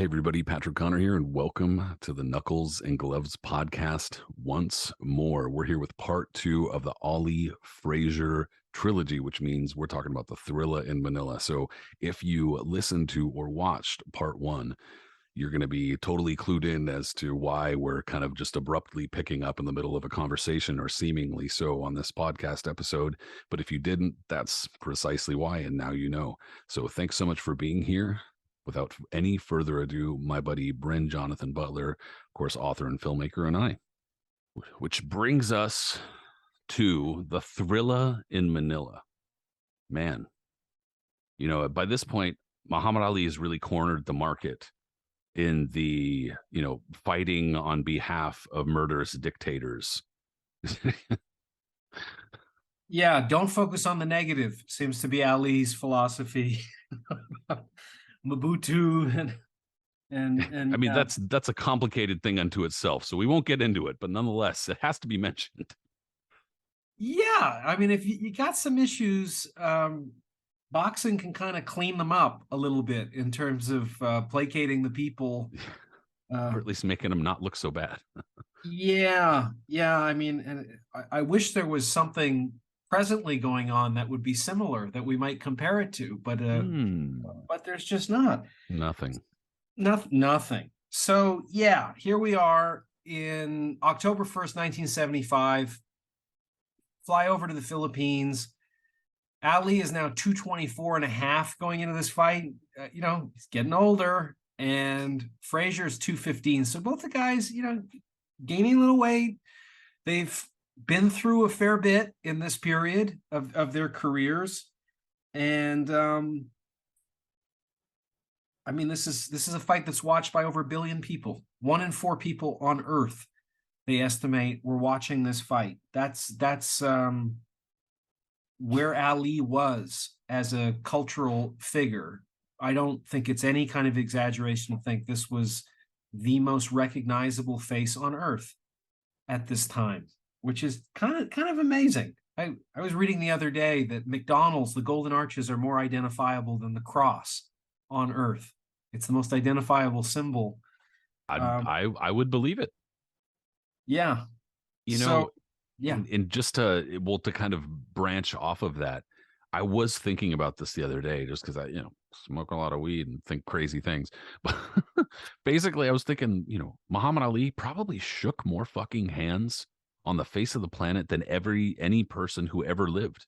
everybody, Patrick Connor here, and welcome to the Knuckles and Gloves podcast once more. We're here with part 2 of the Ali Frazier trilogy, which means we're talking about the Thrilla in Manila. So if you listened to or watched part 1, you're going to be totally clued in as to why we're kind of just abruptly picking up in the middle of a conversation, or seemingly so, on this podcast episode. But if you didn't, that's precisely why, and now you know. So thanks so much for being here. Without any further ado, my buddy Brin-Jonathan Butler, of course, author and filmmaker, and I. Which brings us to the Thrilla in Manila. Man, by this point, Muhammad Ali has really cornered the market in the, fighting on behalf of murderous dictators. Yeah, don't focus on the negative. Seems to be Ali's philosophy. Mobutu and I mean, that's a complicated thing unto itself, so we won't get into it, but nonetheless, it has to be mentioned. Yeah, I mean, if you got some issues, boxing can kind of clean them up a little bit in terms of placating the people. Or at least making them not look so bad. Yeah. I mean, and I wish there was something presently going on that would be similar that we might compare it to, but there's just not. Nothing. Nothing. So yeah, here we are in October 1st, 1975. Fly over to the Philippines. Ali is now 224 and a half going into this fight. He's getting older, and Frazier's 215. So both the guys, gaining a little weight. They've been through a fair bit in this period of their careers. And I mean, this is a fight that's watched by over 1 billion people. 1 in 4 people on Earth, they estimate, were watching this fight. That's where Ali was as a cultural figure. I don't think it's any kind of exaggeration to think this was the most recognizable face on Earth at this time, which is kind of amazing. I was reading the other day that McDonald's, the Golden Arches, are more identifiable than the cross on Earth. It's the most identifiable symbol. I would believe it. Yeah. Yeah. And just to kind of branch off of that, I was thinking about this the other day, just because I, smoke a lot of weed and think crazy things. But basically, I was thinking, Muhammad Ali probably shook more fucking hands on the face of the planet than any person who ever lived.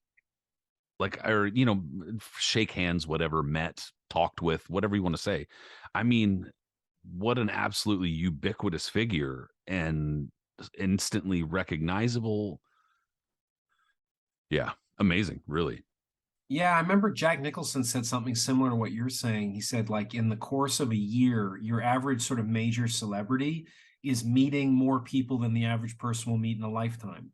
Shake hands, whatever, met, talked with, whatever you want to say. I mean, what an absolutely ubiquitous figure and instantly recognizable. Yeah, amazing, really. Yeah, I remember Jack Nicholson said something similar to what you're saying. He said, like, in the course of a year, your average sort of major celebrity is meeting more people than the average person will meet in a lifetime.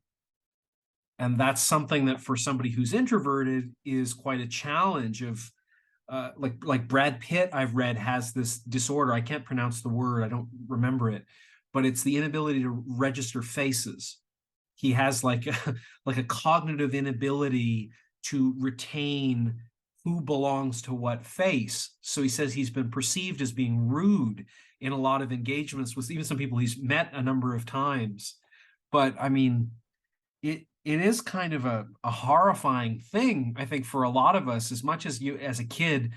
And that's something that for somebody who's introverted is quite a challenge of, like Brad Pitt, I've read, has this disorder. I can't pronounce the word. I don't remember it, but it's the inability to register faces. He has like a cognitive inability to retain who belongs to what face. So he says he's been perceived as being rude in a lot of engagements with even some people he's met a number of times. But I mean, it is kind of a horrifying thing, I think, for a lot of us. As much as you, as a kid,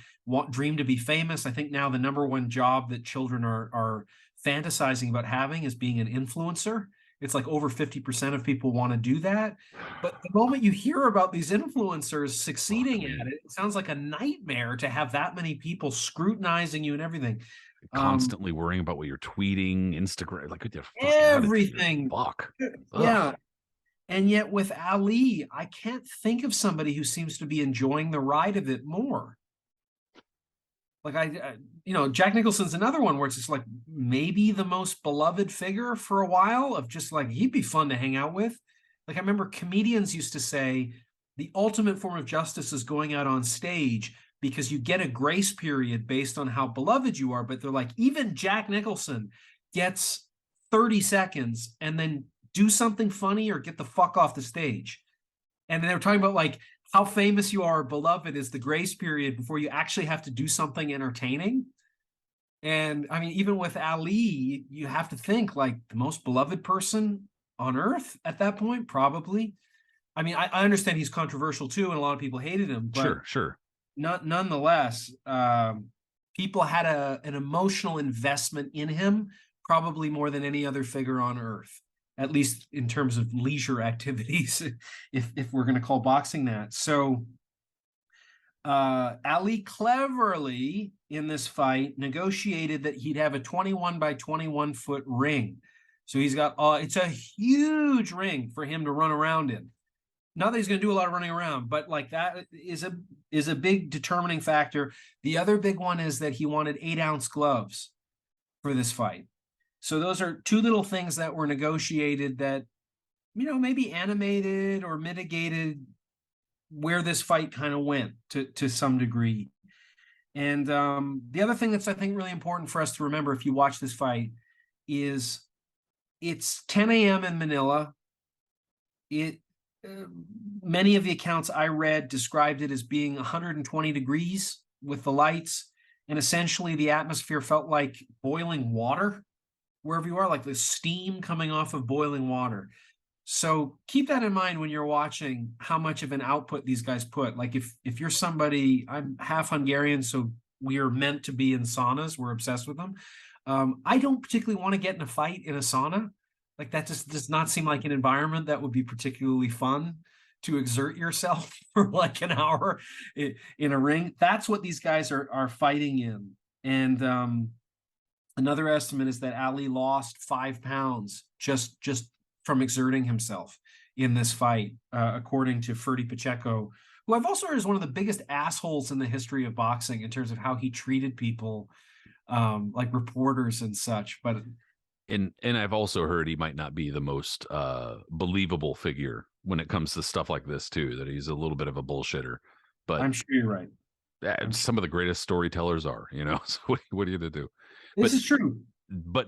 dream to be famous, I think now the number one job that children are fantasizing about having is being an influencer. It's like over 50% of people want to do that. But the moment you hear about these influencers succeeding at it, it sounds like a nightmare to have that many people scrutinizing you and everything. Constantly worrying about what you're tweeting, Instagram, like everything. Fuck. Yeah. And yet with Ali, I can't think of somebody who seems to be enjoying the ride of it more. Like Jack Nicholson's another one where it's just like maybe the most beloved figure for a while, of just like, he'd be fun to hang out with. Like, I remember comedians used to say the ultimate form of justice is going out on stage, because you get a grace period based on how beloved you are. But they're like, even Jack Nicholson gets 30 seconds and then do something funny or get the fuck off the stage. And they were talking about like how famous you are, beloved, is the grace period before you actually have to do something entertaining. And I mean, even with Ali, you have to think like the most beloved person on earth at that point, probably. I mean, I understand he's controversial too, and a lot of people hated him, but Sure, sure. nonetheless, people had an emotional investment in him, probably more than any other figure on earth, at least in terms of leisure activities, if we're going to call boxing that. So Ali cleverly in this fight negotiated that he'd have a 21 by 21 foot ring. So he's got it's a huge ring for him to run around in. Not that he's going to do a lot of running around, but like that is a big determining factor. The other big one is that he wanted 8-ounce gloves for this fight. So those are two little things that were negotiated that, you know, maybe animated or mitigated where this fight kind of went to some degree. And the other thing that's, I think, really important for us to remember if you watch this fight is it's 10 a.m. in Manila. It many of the accounts I read described it as being 120 degrees with the lights, and essentially the atmosphere felt like boiling water wherever you are, like the steam coming off of boiling water. So keep that in mind when you're watching how much of an output these guys put. Like if you're somebody, I'm half Hungarian, so we are meant to be in saunas. We're obsessed with them. I don't particularly want to get in a fight in a sauna. Like that just does not seem like an environment that would be particularly fun to exert yourself for like an hour in a ring. That's what these guys are fighting in. And another estimate is that Ali lost 5 pounds just from exerting himself in this fight, according to Ferdy Pacheco, who I've also heard is one of the biggest assholes in the history of boxing in terms of how he treated people, like reporters and such. But And I've also heard he might not be the most believable figure when it comes to stuff like this too. That he's a little bit of a bullshitter, but I'm sure you're right. some of the greatest storytellers are. You know, so what are you gonna do? This But is true.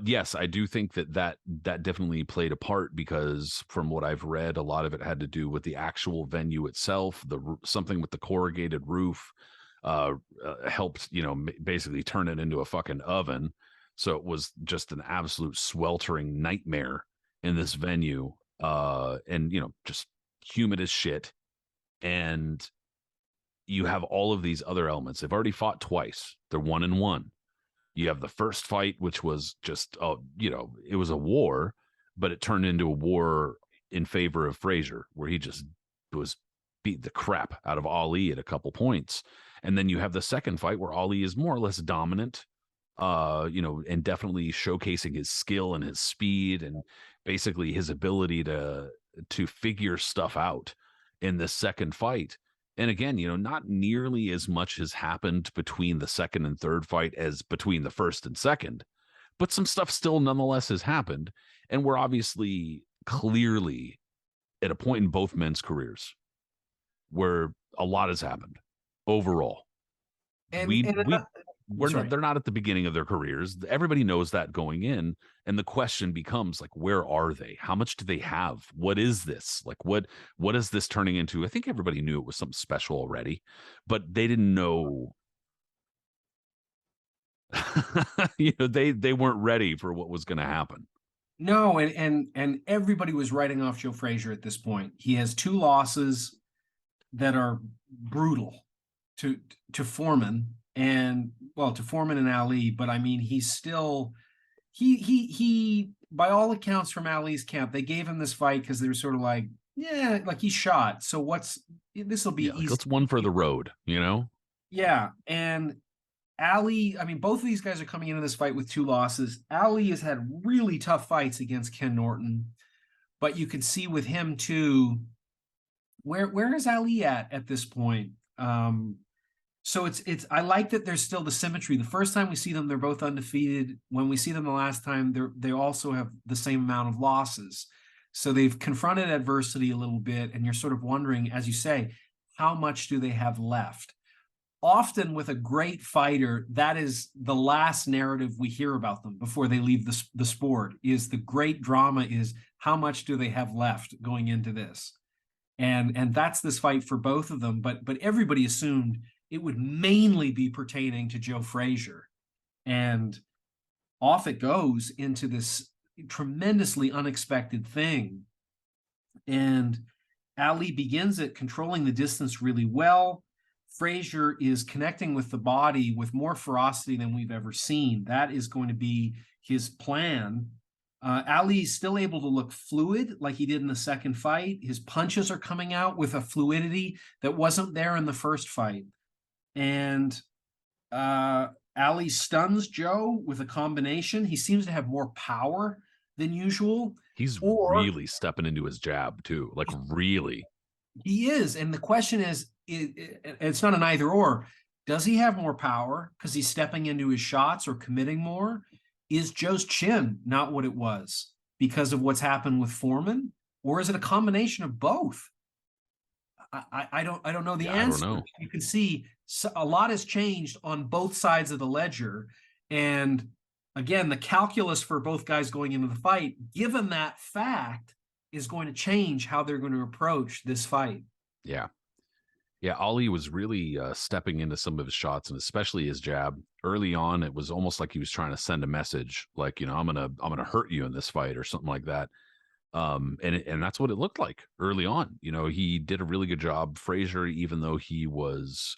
yes, I do think that definitely played a part because from what I've read, a lot of it had to do with the actual venue itself. Something with the corrugated roof helped, you know, basically turn it into a fucking oven. So it was just an absolute sweltering nightmare in this venue, and you know, just humid as shit. And you have all of these other elements. They've already fought twice. They're 1-1. You have the first fight, which was just, you know, it was a war, but it turned into a war in favor of Frazier, where he just was beat the crap out of Ali at a couple points. And then you have the second fight where Ali is more or less dominant, you know, and definitely showcasing his skill and his speed and basically his ability to figure stuff out in this second fight. And again, you know, not nearly as much has happened between the second and third fight as between the first and second, but some stuff still nonetheless has happened. And we're obviously clearly at a point in both men's careers where a lot has happened overall. And we and we we're not, sorry. they're not at the beginning of their careers. Everybody knows that going in, and the question becomes like, where are they? How much do they have? What is this? Like what is this turning into? I think everybody knew it was something special already, but they didn't know. You know, they weren't ready for what was going to happen. No, and everybody was writing off Joe Frazier at this point. He has 2 losses that are brutal to to Foreman and well to Foreman and Ali, but I mean he's still he by all accounts from Ali's camp, they gave him this fight because they were sort of like, yeah, like he's shot. So this will Yeah, be like easy. let's one for the road, you know? Yeah. And Ali, I mean, both of these guys are coming into this fight with 2 losses. Ali has had really tough fights against Ken Norton, but you can see with him too, where is Ali at this point? So it's I like that there's still the symmetry. The first time we see them, they're both undefeated. When we see them the last time, they also have the same amount of losses. So they've confronted adversity a little bit, and you're sort of wondering, as you say, how much do they have left? Often with a great fighter, that is the last narrative we hear about them before they leave the sport. Is the great drama is how much do they have left going into this? And that's this fight for both of them. But everybody assumed it would mainly be pertaining to Joe Frazier. and off it goes into this tremendously unexpected thing. And Ali begins it controlling the distance really well. Frazier is connecting with the body with more ferocity than we've ever seen. That is going to be his plan. Ali's still able to look fluid like he did in the second fight. His punches are coming out with a fluidity that wasn't there in the first fight. And Ali stuns Joe with a combination. He seems to have more power than usual. He's really stepping into his jab too, like really. He is. And the question is, it's not an either or. Does he have more power because he's stepping into his shots or committing more? Is Joe's chin not what it was because of what's happened with Foreman? Or is it a combination of both? I don't know the answer. I don't know. You can see a lot has changed on both sides of the ledger. And again, the calculus for both guys going into the fight, given that fact, is going to change how they're going to approach this fight. Yeah. Yeah, Ali was really stepping into some of his shots, and especially his jab. Early on, it was almost like he was trying to send a message, like, you know, I'm gonna hurt you in this fight or something like that. And that's what it looked like early on. You know, he did a really good job. Frazier, even though he was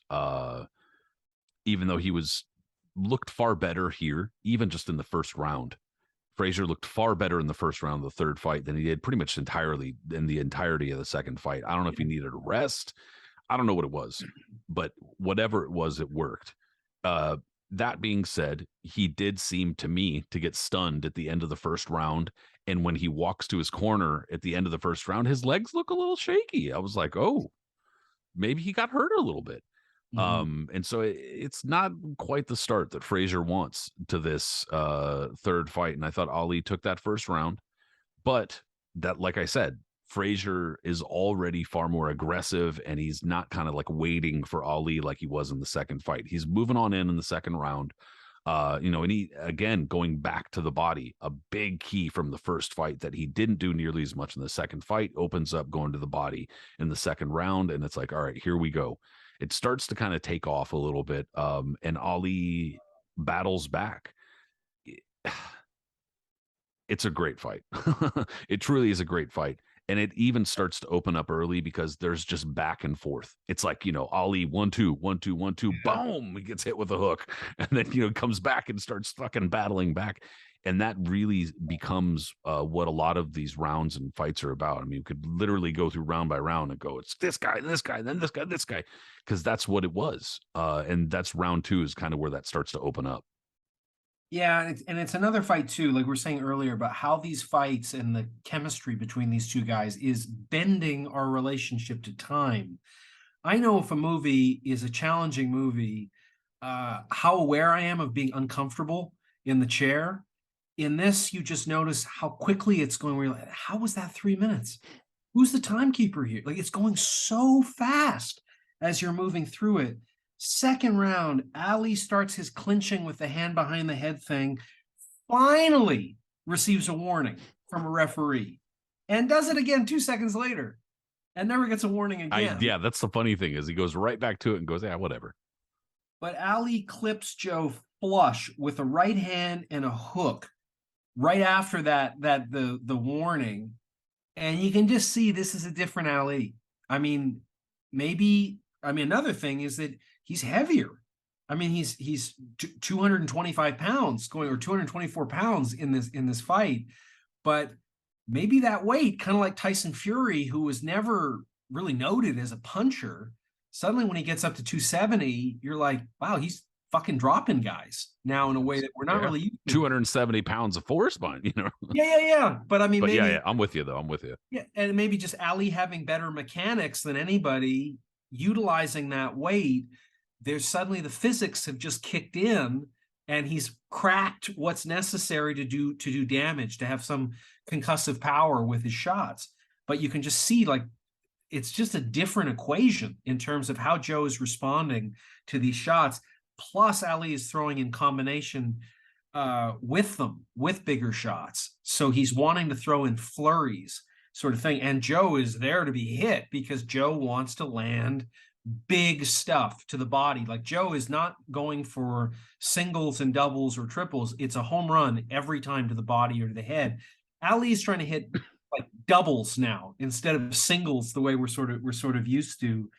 looked far better here, even just in the first round. Frazier looked far better in the first round of the third fight than he did pretty much entirely in the entirety of the second fight. I don't know if he needed a rest. I don't know what it was, but whatever it was, it worked. That being said, he did seem to me to get stunned at the end of the first round. And when he walks to his corner at the end of the first round, his legs look a little shaky. I was like, oh, maybe he got hurt a little bit. And so it's not quite the start that Frazier wants to this third fight. And I thought Ali took that first round, but that, like I said, Frazier is already far more aggressive, and he's not kind of like waiting for Ali like he was in the second fight. He's moving on in the second round. You know, and he, again, going back to the body, a big key from the first fight that he didn't do nearly as much in the second fight, opens up going to the body in the second round. And it's like, all right, here we go. It starts to kind of take off a little bit. And Ali battles back. It's a great fight. It truly is a great fight. And it even starts to open up early because there's just back and forth. It's like, you know, Ali 1-2, 1-2, 1-2, boom, he gets hit with a hook, and then, you know, comes back and starts fucking battling back. And that really becomes what a lot of these rounds and fights are about. I mean, you could literally go through round by round and go, it's this guy, then this guy, then this guy, because that's what it was. And that's round two is kind of where that starts to open up. Yeah, and it's another fight too, like we were saying earlier, about how these fights and the chemistry between these two guys is bending our relationship to time. I know if a movie is a challenging movie, how aware I am of being uncomfortable in the chair. In this, you just notice how quickly it's going. Where you're like, how was that 3 minutes? Who's the timekeeper here? Like, it's going so fast as you're moving through it. Second round, Ali starts his clinching with the hand behind the head thing, finally receives a warning from a referee, and does it again 2 seconds later, and never gets a warning again. Yeah, that's the funny thing, is he goes right back to it and goes, yeah, whatever. But Ali clips Joe flush with a right hand and a hook right after the warning, and you can just see this is a different Ali. I mean, another thing is that he's heavier. I mean, he's 225 pounds going, or 224 pounds in this fight. But maybe that weight, kind of like Tyson Fury, who was never really noted as a puncher, suddenly when he gets up to 270, you're like, wow, he's fucking dropping guys now in a way that we're not really used to. 270 pounds of force behind, you know. Yeah. But I mean, but maybe, yeah, I'm with you though. I'm with you. Yeah, and maybe just Ali having better mechanics than anybody, utilizing that weight. There's suddenly the physics have just kicked in, and he's cracked what's necessary to do damage, to have some concussive power with his shots. But you can just see, like, it's just a different equation in terms of how Joe is responding to these shots. Plus, Ali is throwing in combination with bigger shots. So he's wanting to throw in flurries, sort of thing. And Joe is there to be hit because Joe wants to land big stuff to the body. Like Joe is not going for singles and doubles or triples. It's a home run every time to the body or to the head. Ali is trying to hit like doubles now instead of singles, the way we're sort of used to.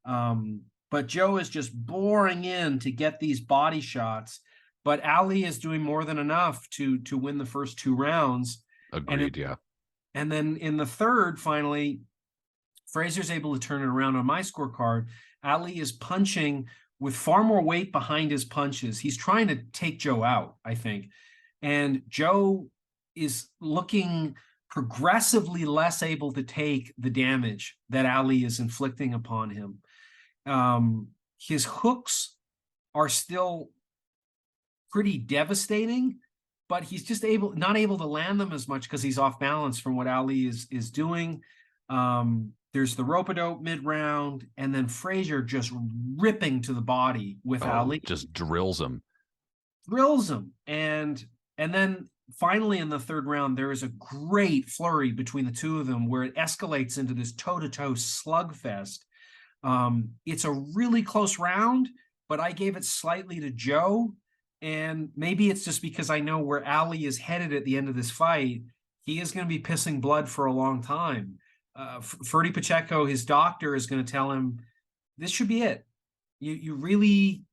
But Joe is just boring in to get these body shots. But Ali is doing more than enough to win the first 2 rounds. Agreed. Yeah. And then in the third, finally, Frazier's able to turn it around on my scorecard. Ali is punching with far more weight behind his punches. He's trying to take Joe out, I think. And Joe is looking progressively less able to take the damage that Ali is inflicting upon him. His hooks are still pretty devastating, but he's just not able to land them as much because he's off balance from what Ali is doing. There's the rope-a-dope mid-round, and then Frazier just ripping to the body with Ali. Just drills him. And then finally in the third round, there is a great flurry between the two of them where it escalates into this toe-to-toe slugfest. It's a really close round, but I gave it slightly to Joe. And maybe it's just because I know where Ali is headed at the end of this fight. He is going to be pissing blood for a long time. Ferdy Pacheco, his doctor, is going to tell him, this should be it. You really,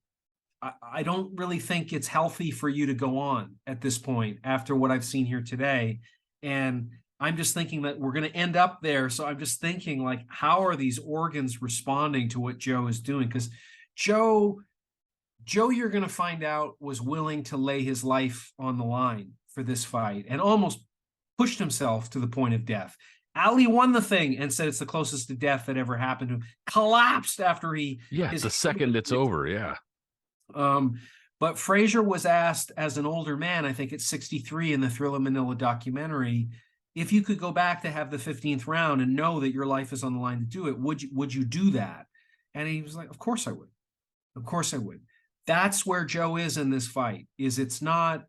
I don't really think it's healthy for you to go on at this point after what I've seen here today. And I'm just thinking that we're going to end up there. So I'm just thinking, like, how are these organs responding to what Joe is doing? Because Joe, you're going to find out, was willing to lay his life on the line for this fight and almost pushed himself to the point of death. Ali won the thing and said it's the closest to death that ever happened to him. Collapsed after he... Yeah, the second it's over, yeah. But Frazier was asked as an older man, I think at 63 in the Thrilla Manila documentary, if you could go back to have the 15th round and know that your life is on the line to do it, would you do that? And he was like, of course I would. Of course I would. That's where Joe is in this fight. It's not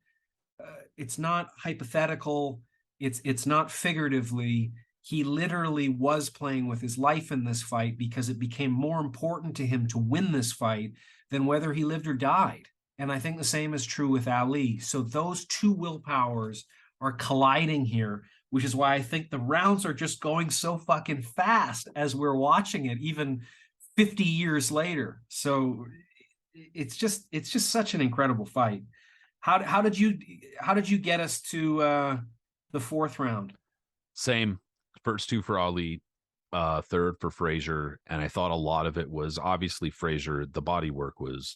hypothetical. It's not figuratively. He literally was playing with his life in this fight because it became more important to him to win this fight than whether he lived or died. And I think the same is true with Ali. So those two willpowers are colliding here, which is why I think the rounds are just going so fucking fast as we're watching it, even 50 years later. So it's just such an incredible fight. How did you get us to the fourth round? Same. First two for Ali, third for Frazier, and I thought a lot of it was obviously Frazier. The body work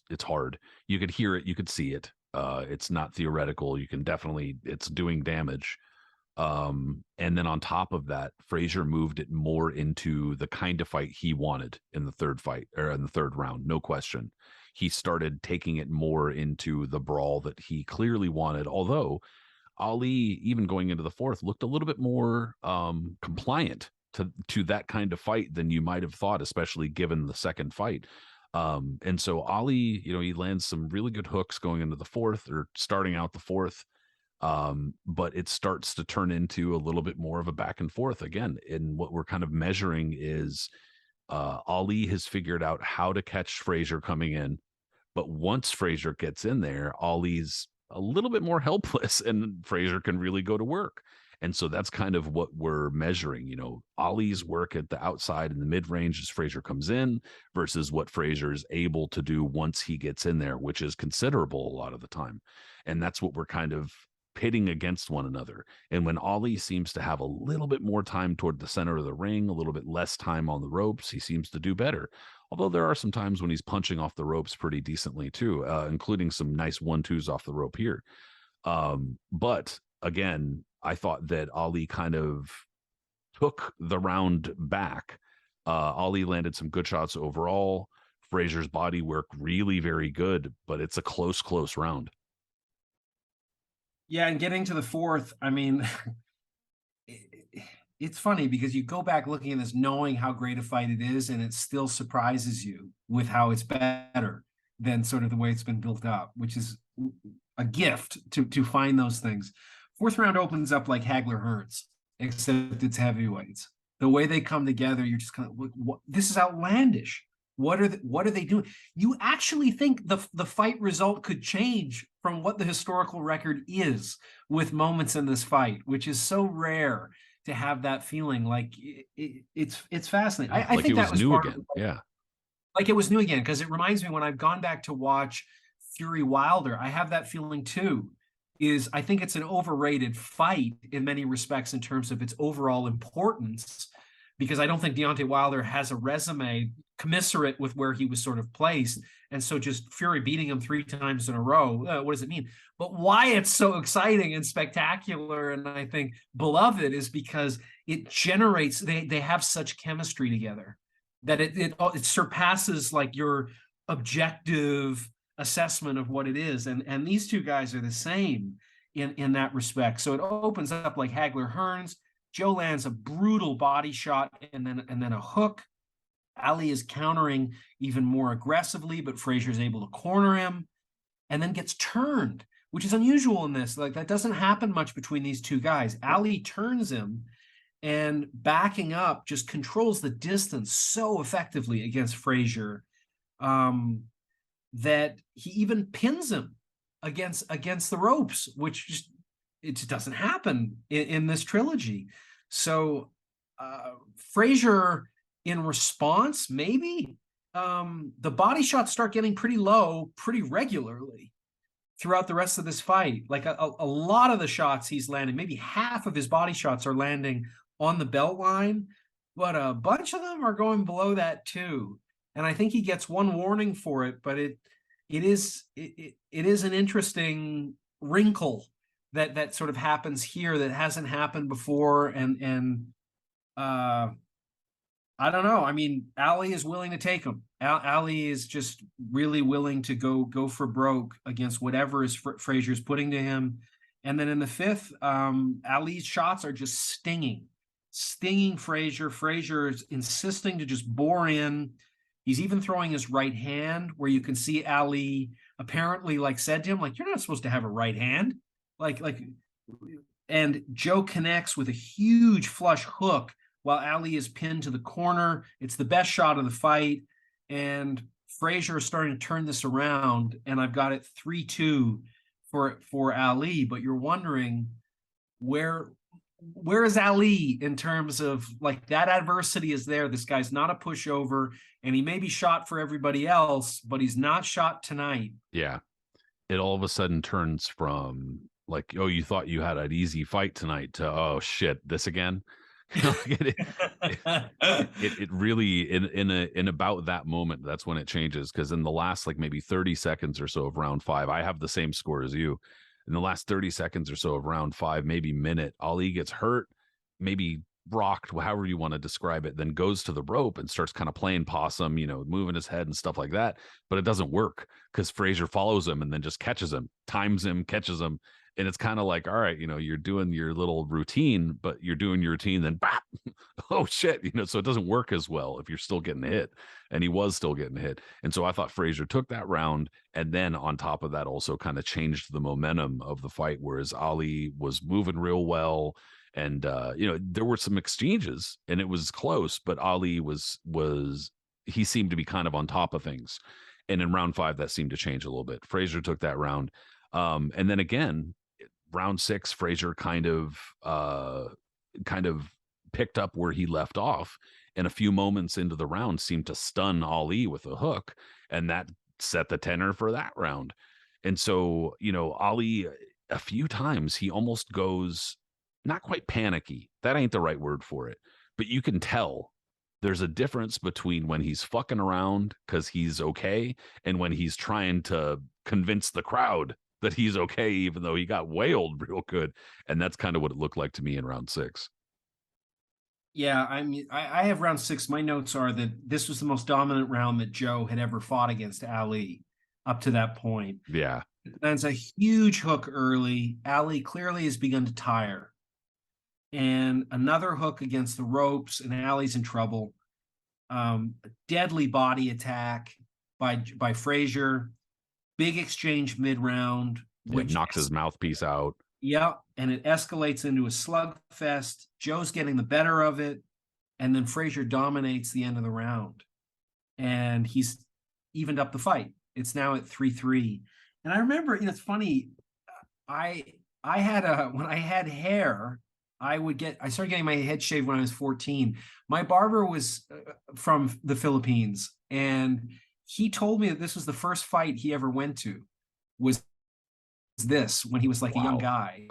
it's hard. You could hear it, you could see it. It's not theoretical. You can definitely, it's doing damage. And then on top of that, Frazier moved it more into the kind of fight he wanted in the third fight, or in the third round, no question. He started taking it more into the brawl that he clearly wanted, although Ali, even going into the fourth, looked a little bit more compliant to that kind of fight than you might have thought, especially given the second fight. And so Ali, he lands some really good hooks going into the fourth, or starting out the fourth. But it starts to turn into a little bit more of a back and forth again. And what we're kind of measuring is Ali has figured out how to catch Frazier coming in. But once Frazier gets in there, Ali's a little bit more helpless, and Frazier can really go to work. And so that's kind of what we're measuring, Ali's work at the outside and the mid range as Frazier comes in versus what Frazier is able to do once he gets in there, which is considerable a lot of the time. And that's what we're kind of pitting against one another. And when Ali seems to have a little bit more time toward the center of the ring, a little bit less time on the ropes, he seems to do better. Although there are some times when he's punching off the ropes pretty decently too, including some nice 1-2s off the rope here. But again, I thought that Ali kind of took the round back. Ali landed some good shots overall. Frazier's body work really very good, but it's a close round. Yeah, and getting to the fourth, I mean, it's funny because you go back looking at this knowing how great a fight it is, and it still surprises you with how it's better than sort of the way it's been built up, which is a gift to find those things. Fourth round opens up like Hagler Hearns, except it's heavyweights. The way they come together, you're just kind of, this is outlandish. what are they doing? You actually think the fight result could change from what the historical record is with moments in this fight, which is so rare to have that feeling. Like it's fascinating. Yeah, I like it think that was was new part of again. Yeah. like it was new again, because it reminds me when I've gone back to watch Fury Wilder, I have that feeling too. Is I think it's an overrated fight in many respects in terms of its overall importance, because I don't think Deontay Wilder has a resume commiserate with where he was sort of placed. And so just Fury beating him 3 times in a row, what does it mean? But why it's so exciting and spectacular and I think beloved is because it generates, they have such chemistry together that it surpasses like your objective assessment of what it is. And these two guys are the same in that respect. So it opens up like Hagler Hearns. Joe lands a brutal body shot and then a hook. Ali is countering even more aggressively, but Frazier's able to corner him and then gets turned, which is unusual in this. Like that doesn't happen much between these two guys. Ali turns him and backing up just controls the distance so effectively against Frazier, that he even pins him against the ropes, which just it just doesn't happen in this trilogy. So Frazier, in response, maybe the body shots start getting pretty low pretty regularly throughout the rest of this fight. Like a lot of the shots he's landing, maybe half of his body shots are landing on the belt line, but a bunch of them are going below that too. And I think he gets one warning for it, but it is an interesting wrinkle that sort of happens here that hasn't happened before. And I don't know. I mean, Ali is willing to take him. Ali is just really willing to go for broke against whatever is Frazier's putting to him. And then in the fifth, Ali's shots are just stinging Frazier. Frazier is insisting to just bore in. He's even throwing his right hand, where you can see Ali apparently like said to him, like, you're not supposed to have a right hand. Like, and Joe connects with a huge flush hook while Ali is pinned to the corner. It's the best shot of the fight. And Frazier is starting to turn this around. And I've got it 3-2 for Ali. But you're wondering where is Ali in terms of like that adversity is there. This guy's not a pushover, and he may be shot for everybody else, but he's not shot tonight. Yeah. It all of a sudden turns from like, oh, you thought you had an easy fight tonight to, oh shit, this again. It really in about that moment, that's when it changes, because in the last like maybe 30 seconds or so of round 5, I have the same score as you. In the last 30 seconds or so of round 5, maybe minute, Ali gets hurt, maybe rocked, however you want to describe it, then goes to the rope and starts kind of playing possum, moving his head and stuff like that. But it doesn't work because Frazier follows him and then just catches him, times him, catches him. And it's kind of like, all right, you're doing your little routine, but you're doing your routine, then bap, oh shit, so it doesn't work as well if you're still getting hit. And he was still getting hit. And so I thought Frazier took that round. And then on top of that, also kind of changed the momentum of the fight, whereas Ali was moving real well. And there were some exchanges and it was close, but Ali was he seemed to be kind of on top of things. And in round 5, that seemed to change a little bit. Frazier took that round. And then again, round 6, Frazier kind of picked up where he left off, and a few moments into the round seemed to stun Ali with a hook, and that set the tenor for that round. And so, Ali, a few times he almost goes not quite panicky. That ain't the right word for it, but you can tell there's a difference between when he's fucking around because he's okay and when he's trying to convince the crowd that he's okay, even though he got wailed real good. And that's kind of what it looked like to me in round 6. Yeah, I mean, I have round 6. My notes are that this was the most dominant round that Joe had ever fought against Ali up to that point. Yeah. That's a huge hook early. Ali clearly has begun to tire. And another hook against the ropes, and Ali's in trouble. A deadly body attack by Frazier. Big exchange mid-round, which knocks his mouthpiece out. Yeah, and it escalates into a slugfest. Joe's getting the better of it, and then Frazier dominates the end of the round. and he's evened up the fight. It's now at 3-3. And I remember, it's funny. I I had when I had hair, I started getting my head shaved when I was 14. My barber was from the Philippines, and he told me that this was the first fight he ever went to, was this, when he was like a young Wow. guy.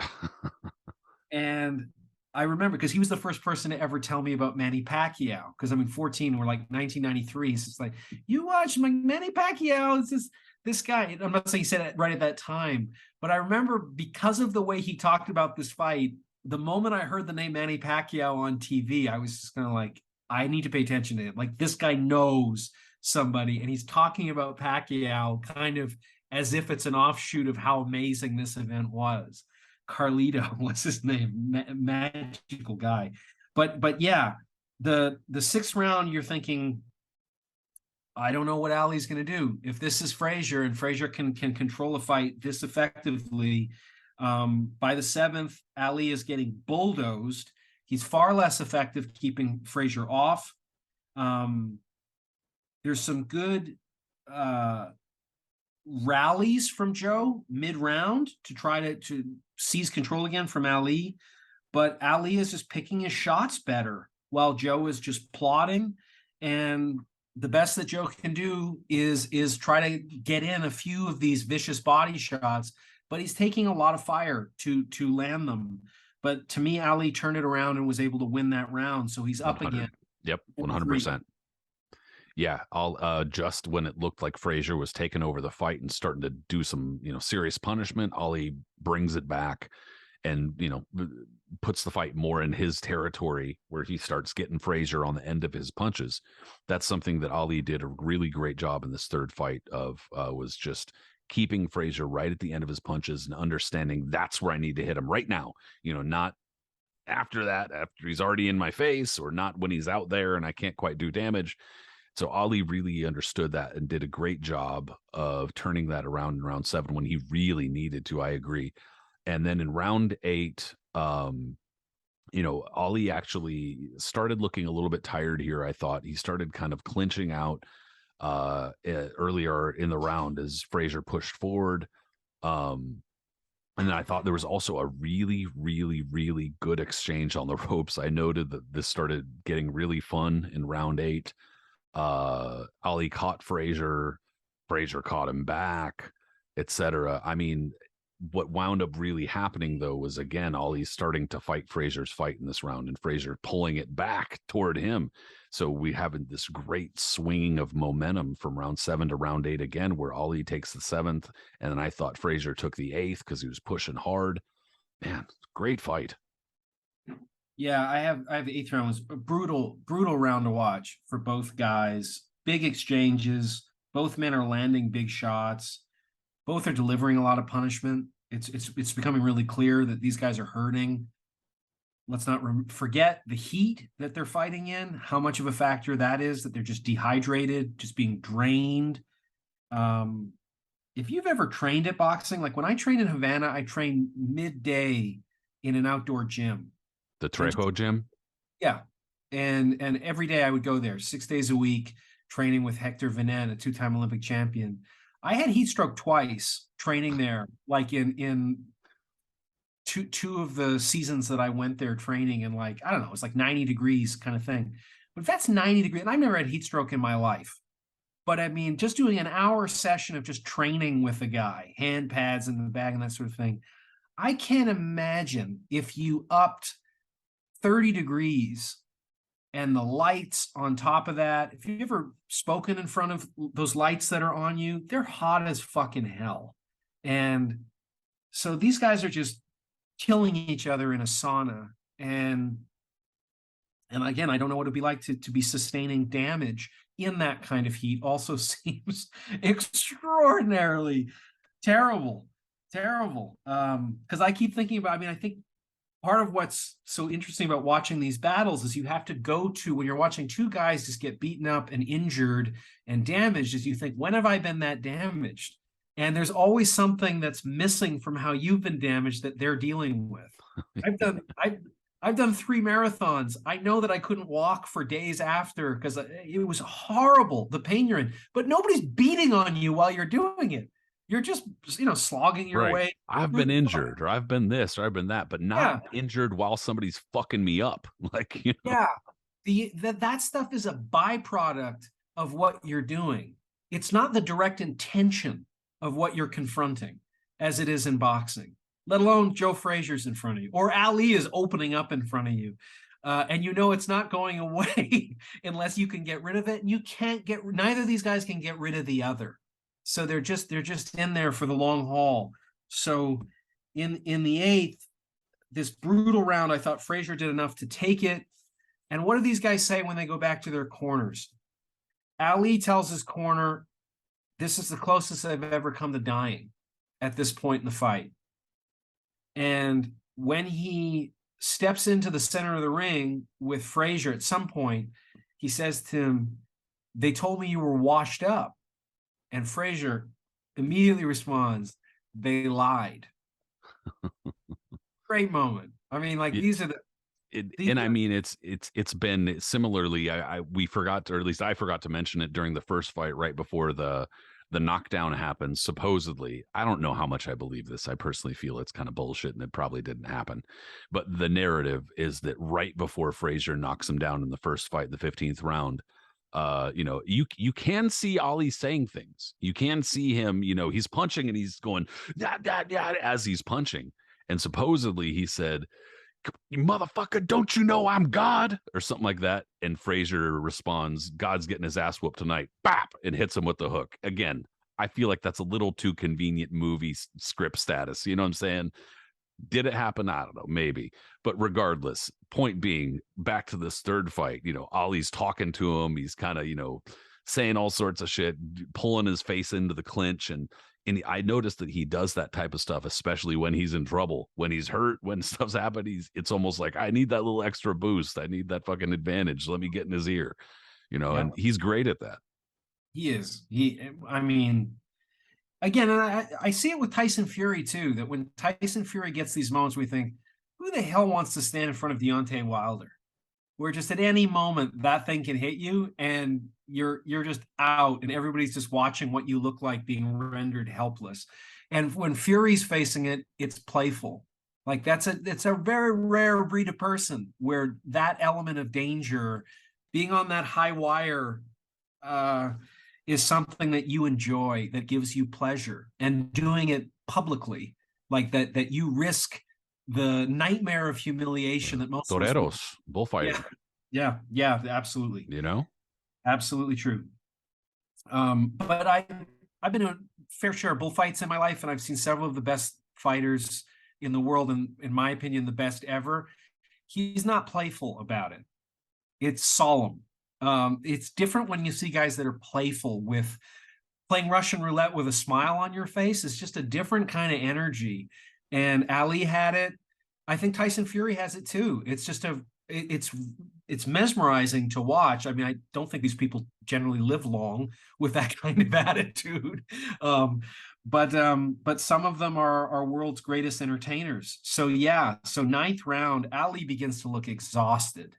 And I remember, because he was the first person to ever tell me about Manny Pacquiao. Because 14, we're like 1993. So it's like, you watch Manny Pacquiao. It's this guy. I'm not saying he said it right at that time, but I remember, because of the way he talked about this fight, the moment I heard the name Manny Pacquiao on TV, I was just kind of like, I need to pay attention to it. Like, this guy knows somebody, and he's talking about Pacquiao kind of as if it's an offshoot of how amazing this event was. Carlito was his name, magical guy. But yeah, the sixth round, you're thinking, I don't know what Ali's going to do. If this is Frazier, and Frazier can control a fight this effectively, by the seventh, Ali is getting bulldozed. He's far less effective keeping Frazier off. There's some good rallies from Joe mid-round to try to seize control again from Ali, but Ali is just picking his shots better while Joe is just plodding. And the best that Joe can do is try to get in a few of these vicious body shots, but he's taking a lot of fire to land them. But to me, Ali turned it around and was able to win that round, so he's up 100. again. Yep, 100%. Yeah, I'll just when it looked like Frazier was taking over the fight and starting to do some, serious punishment, Ali brings it back and, puts the fight more in his territory, where he starts getting Frazier on the end of his punches. That's something that Ali did a really great job in this third fight of, was just keeping Frazier right at the end of his punches and understanding that's where I need to hit him right now, not after that, after he's already in my face, or not when he's out there and I can't quite do damage. So Ali really understood that and did a great job of turning that around in round 7 when he really needed to. I agree. And then in round 8, Ali actually started looking a little bit tired here. I thought he started kind of clinching out earlier in the round as Frazier pushed forward. And then I thought there was also a really, really, really good exchange on the ropes. I noted that this started getting really fun in round 8. Ali caught Frazier caught him back, etc. What wound up really happening, though, was, again, Ali's starting to fight Frazier's fight in this round, and Frazier pulling it back toward him. So we have this great swinging of momentum from round 7 to round 8 again, where Ali takes the 7th, and then I thought Frazier took the 8th because he was pushing hard. Man, great fight. Yeah, I have the 8th round was a brutal round to watch for both guys. Big exchanges. Both men are landing big shots. Both are delivering a lot of punishment. It's becoming really clear that these guys are hurting. Let's not forget the heat that they're fighting in, how much of a factor that is, that they're just dehydrated, just being drained. If you've ever trained at boxing, like when I trained in Havana, I trained midday in an outdoor gym. The Trejo gym? Yeah. And every day I would go there 6 days a week, training with Hector Vinet, a 2-time Olympic champion. I had heat stroke twice training there, like in two of the seasons that I went there training, and like, I don't know, it's like 90 degrees kind of thing. But if that's 90 degrees, and I've never had heat stroke in my life. But just doing an hour session of just training with a guy, hand pads in the bag and that sort of thing. I can't imagine if you upped 30 degrees and the lights on top of that. If you've ever spoken in front of those lights that are on you, they're hot as fucking hell. And so these guys are just killing each other in a sauna. And again, I don't know what it'd be like to be sustaining damage in that kind of heat. Also seems extraordinarily terrible. Because I keep thinking about, I think part of what's so interesting about watching these battles is you have to go to, when you're watching two guys just get beaten up and injured and damaged, is you think, when have I been that damaged? And there's always something that's missing from how you've been damaged that they're dealing with. I've done 3 marathons. I know that I couldn't walk for days after because it was horrible, the pain you're in. But nobody's beating on you while you're doing it. You're just, slogging your Right. way I've through been the injured, or I've been this, or I've been that, but not yeah, injured while somebody's fucking me up. Like, you know. yeah. That stuff is a byproduct of what you're doing. It's not the direct intention of what you're confronting as it is in boxing, let alone Joe Frazier's in front of you or Ali is opening up in front of you. And it's not going away unless you can get rid of it. And you can't neither of these guys can get rid of the other. So they're just in there for the long haul. So in the eighth, this brutal round, I thought Frazier did enough to take it. And what do these guys say when they go back to their corners? Ali tells his corner, this is the closest I've ever come to dying at this point in the fight. And when he steps into the center of the ring with Frazier at some point, he says to him, they told me you were washed up. And Frazier immediately responds, they lied. Great moment. I mean, like, these are the And I mean, it's been similarly. We forgot, or at least I forgot to mention it during the first fight, right before the knockdown happens. Supposedly, I don't know how much I believe this. I personally feel it's kind of bullshit, and it probably didn't happen. But the narrative is that right before Frazier knocks him down in the first fight, the 15th round, you can see Ali saying things. You can see him. He's punching and he's going da, da, da, as he's punching, and supposedly he said, you motherfucker, don't you know I'm God? Or something like that. And Frazier responds, God's getting his ass whooped tonight. Bap! And hits him with the hook. Again, I feel like that's a little too convenient movie script status. You know what I'm saying? Did it happen? I don't know, maybe. But regardless, point being, back to this third fight, Ali's talking to him. He's kind of, saying all sorts of shit, pulling his face into the clinch. And I noticed that he does that type of stuff, especially when he's in trouble, when he's hurt, when stuff's happened. It's almost like, I need that little extra boost. I need that fucking advantage. Let me get in his ear, yeah, and he's great at that. he is. I mean, again, and I see it with Tyson Fury too, that when Tyson Fury gets these moments, we think, who the hell wants to stand in front of Deontay Wilder? Where just at any moment that thing can hit you and you're just out and everybody's just watching what you look like being rendered helpless. And when Fury's facing it, it's playful. Like it's a very rare breed of person where that element of danger, being on that high wire, is something that you enjoy, that gives you pleasure, and doing it publicly, like that you risk the nightmare of humiliation that most Toreros, bullfighting. Yeah, absolutely, absolutely true. But I've been in a fair share of bullfights in my life, and I've seen several of the best fighters in the world, and in my opinion, the best ever. He's not playful about it. It's solemn. It's different when you see guys that are playful with playing Russian roulette with a smile on your face. It's just a different kind of energy. And Ali had it. I think Tyson Fury has it too. It's just it's mesmerizing to watch. I mean, I don't think these people generally live long with that kind of attitude. But some of them are world's greatest entertainers. So yeah, so ninth round, Ali begins to look exhausted.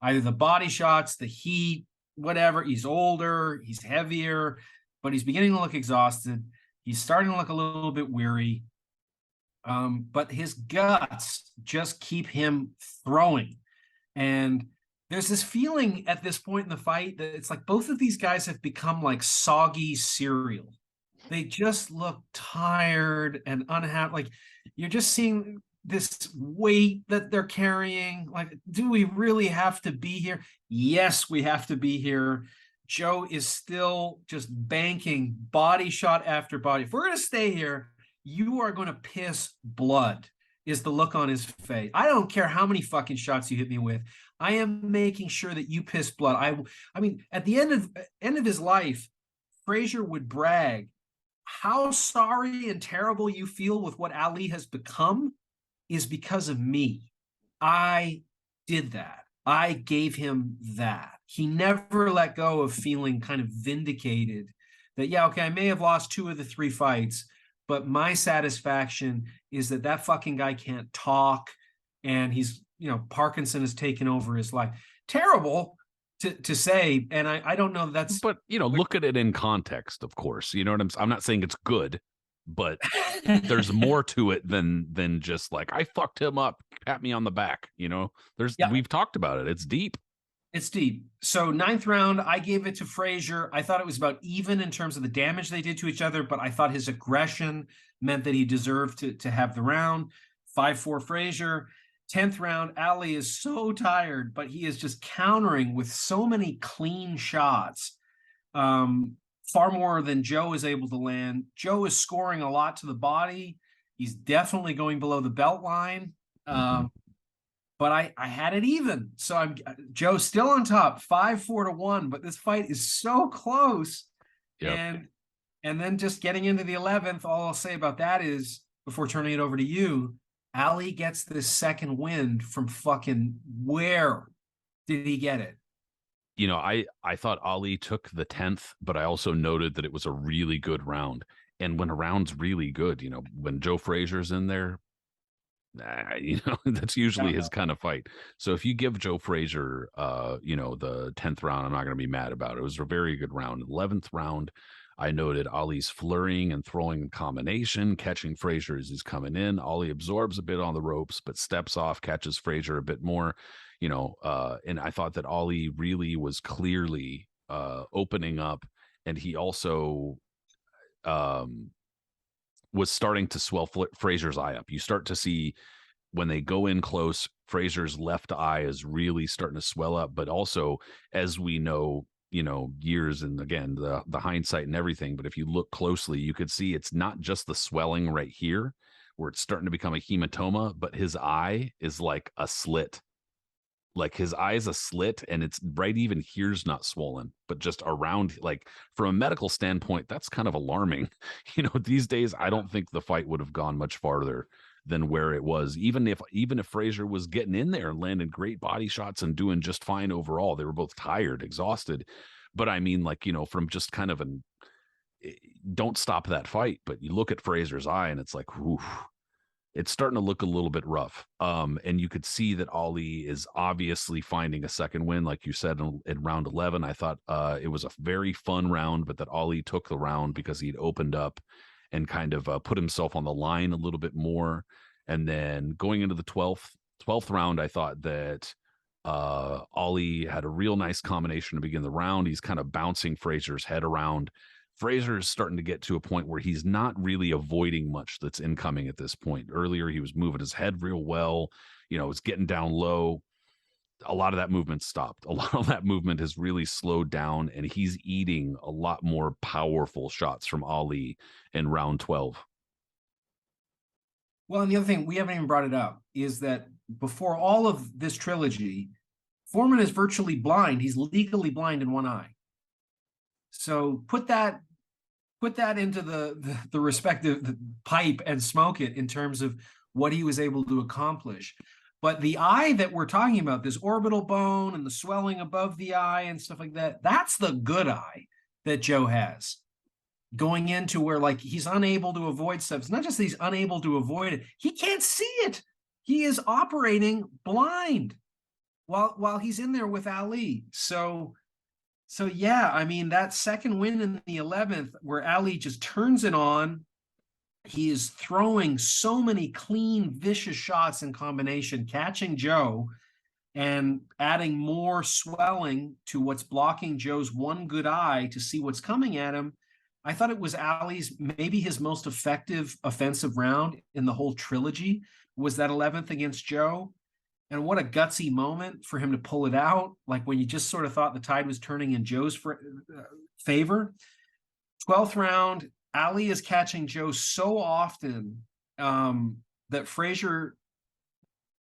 Either the body shots, the heat, whatever. He's older, he's heavier, but he's beginning to look exhausted. He's starting to look a little bit weary. But his guts just keep him throwing. And there's this feeling at this point in the fight that it's like both of these guys have become like soggy cereal. They just look tired and unhappy. Like, you're just seeing this weight that they're carrying. Like, do we really have to be here? Yes, we have to be here. Joe is still just banking body shot after body. If we're going to stay here, you are going to piss blood, is the look on his face. I don't care how many fucking shots you hit me with. I am making sure that you piss blood. I mean, at the end of his life, Frazier would brag how sorry and terrible you feel with what Ali has become is because of me. I did that. I gave him that. He never let go of feeling kind of vindicated that, yeah, okay, I may have lost 2 of the 3 fights, but my satisfaction is that fucking guy can't talk. and he's, Parkinson has taken over his life. Terrible to say, and I don't know that's But look at it in context, of course. You know what I'm not saying it's good, but there's more to it than just like I fucked him up, pat me on the back. Yeah, We've talked about it. It's deep. it's deep. So ninth round, I gave it to Frazier. I thought it was about even in terms of the damage they did to each other, but I thought his aggression meant that he deserved to have the round. 5-4 Frazier. 10th round, Ali is so tired, but he is just countering with so many clean shots. Far more than Joe is able to land. Joe is scoring a lot to the body. He's definitely going below the belt line. Mm-hmm. But I had it even. So I'm Joe's still on top, 5-4-1, but this fight is so close. Yep. And then just getting into the 11th, all I'll say about that is, before turning it over to you, Ali gets this second wind from fucking where did he get it? I thought Ali took the 10th, but I also noted that it was a really good round. And when a round's really good, when Joe Frazier's in there, that's usually his kind of fight. So if you give Joe Frazier, the 10th round, I'm not going to be mad about it. It was a very good round. 11th round, I noted Ali's flurrying and throwing combination, catching Frazier as he's coming in. Ali absorbs a bit on the ropes, but steps off, catches Frazier a bit more. And I thought that Ali really was clearly opening up, and he also was starting to swell Frazier's eye up. You start to see when they go in close, Frazier's left eye is really starting to swell up. But also, as we know, years and again, the hindsight and everything. But if you look closely, you could see it's not just the swelling right here where it's starting to become a hematoma, but his eye is like a slit. Like his eye is a slit, and it's right even here's not swollen, but just around, like from a medical standpoint, that's kind of alarming. These days, I don't think the fight would have gone much farther than where it was. Even if Frazier was getting in there and landing great body shots and doing just fine overall, they were both tired, exhausted. But I mean, like, from just kind of don't stop that fight. But you look at Frazier's eye, and it's like, whew, it's starting to look a little bit rough. And you could see that Ali is obviously finding a second win, like you said in round 11. I thought it was a very fun round, but that Ali took the round because he'd opened up and kind of put himself on the line a little bit more. And then going into the 12th round, I thought that Ali had a real nice combination to begin the round. He's kind of bouncing Frazier's head around. Frazier is starting to get to a point where he's not really avoiding much that's incoming at this point. Earlier, he was moving his head real well. It's getting down low. A lot of that movement stopped. A lot of that movement has really slowed down, and he's eating a lot more powerful shots from Ali in round 12. Well, and the other thing, we haven't even brought it up, is that before all of this trilogy, Foreman is virtually blind. He's legally blind in one eye. So put that into the respective pipe and smoke it in terms of what he was able to accomplish. But the eye that we're talking about, this orbital bone and the swelling above the eye and stuff like that, that's the good eye that Joe has. Going into where like he's unable to avoid stuff. It's not just that he's unable to avoid it. He can't see it. He is operating blind while he's in there with Ali. So yeah, I mean, that second win in the 11th where Ali just turns it on, he is throwing so many clean, vicious shots in combination, catching Joe and adding more swelling to what's blocking Joe's one good eye to see what's coming at him. I thought it was Ali's maybe his most effective offensive round in the whole trilogy was that 11th against Joe. And what a gutsy moment for him to pull it out. Like when you just sort of thought the tide was turning in Joe's favor. 12th round, Ali is catching Joe so often that Frazier